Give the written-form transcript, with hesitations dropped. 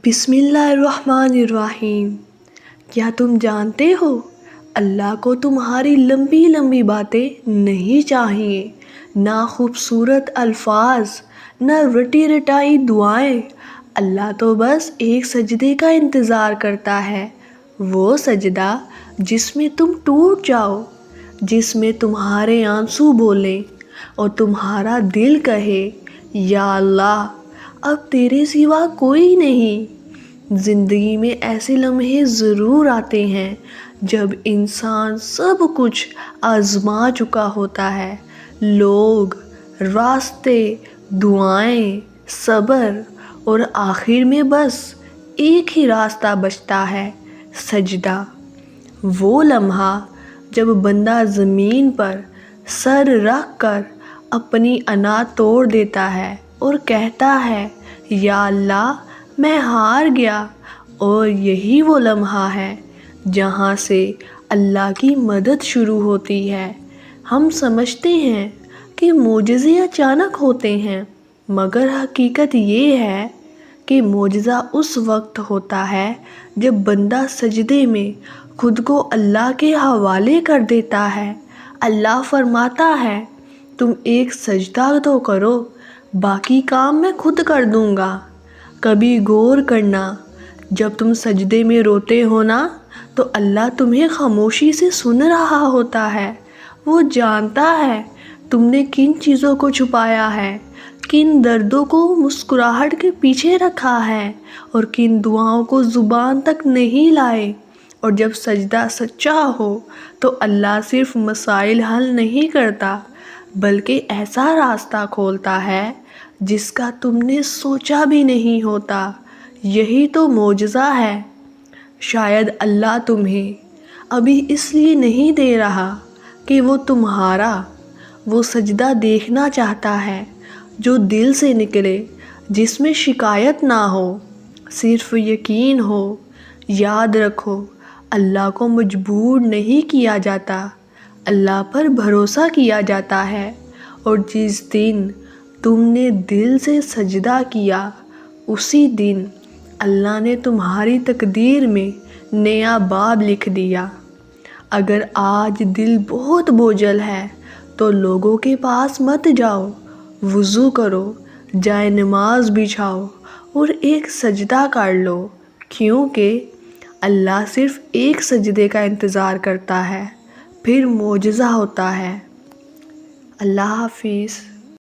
بسم اللہ الرحمن الرحیم۔ کیا تم جانتے ہو اللہ کو تمہاری لمبی لمبی باتیں نہیں چاہیے، نہ خوبصورت الفاظ، نہ رٹی رٹائی دعائیں۔ اللہ تو بس ایک سجدے کا انتظار کرتا ہے، وہ سجدہ جس میں تم ٹوٹ جاؤ، جس میں تمہارے آنسو بولیں اور تمہارا دل کہے یا اللہ اب تیرے سوا کوئی نہیں۔ زندگی میں ایسے لمحے ضرور آتے ہیں جب انسان سب کچھ آزما چکا ہوتا ہے، لوگ، راستے، دعائیں، صبر، اور آخر میں بس ایک ہی راستہ بچتا ہے، سجدہ۔ وہ لمحہ جب بندہ زمین پر سر رکھ کر اپنی انا توڑ دیتا ہے اور کہتا ہے یا اللہ میں ہار گیا، اور یہی وہ لمحہ ہے جہاں سے اللہ کی مدد شروع ہوتی ہے۔ ہم سمجھتے ہیں کہ معجزے اچانک ہوتے ہیں، مگر حقیقت یہ ہے کہ معجزہ اس وقت ہوتا ہے جب بندہ سجدے میں خود کو اللہ کے حوالے کر دیتا ہے۔ اللہ فرماتا ہے تم ایک سجدہ تو کرو، باقی کام میں خود کر دوں گا۔ کبھی غور کرنا، جب تم سجدے میں روتے ہو نا تو اللہ تمہیں خاموشی سے سن رہا ہوتا ہے۔ وہ جانتا ہے تم نے کن چیزوں کو چھپایا ہے، کن دردوں کو مسکراہٹ کے پیچھے رکھا ہے، اور کن دعاؤں کو زبان تک نہیں لائے۔ اور جب سجدہ سچا ہو تو اللہ صرف مسائل حل نہیں کرتا، بلکہ ایسا راستہ کھولتا ہے جس کا تم نے سوچا بھی نہیں ہوتا۔ یہی تو معجزہ ہے۔ شاید اللہ تمہیں ابھی اس لیے نہیں دے رہا کہ وہ تمہارا وہ سجدہ دیکھنا چاہتا ہے جو دل سے نکلے، جس میں شکایت نہ ہو، صرف یقین ہو۔ یاد رکھو اللہ کو مجبور نہیں کیا جاتا، اللہ پر بھروسہ کیا جاتا ہے، اور جس دن تم نے دل سے سجدہ کیا اسی دن اللہ نے تمہاری تقدیر میں نیا باب لکھ دیا۔ اگر آج دل بہت بوجھل ہے تو لوگوں کے پاس مت جاؤ، وضو کرو، جائے نماز بچھاؤ اور ایک سجدہ کر لو، کیونکہ اللہ صرف ایک سجدے کا انتظار کرتا ہے، پھر معجزہ ہوتا ہے۔ اللہ حافظ۔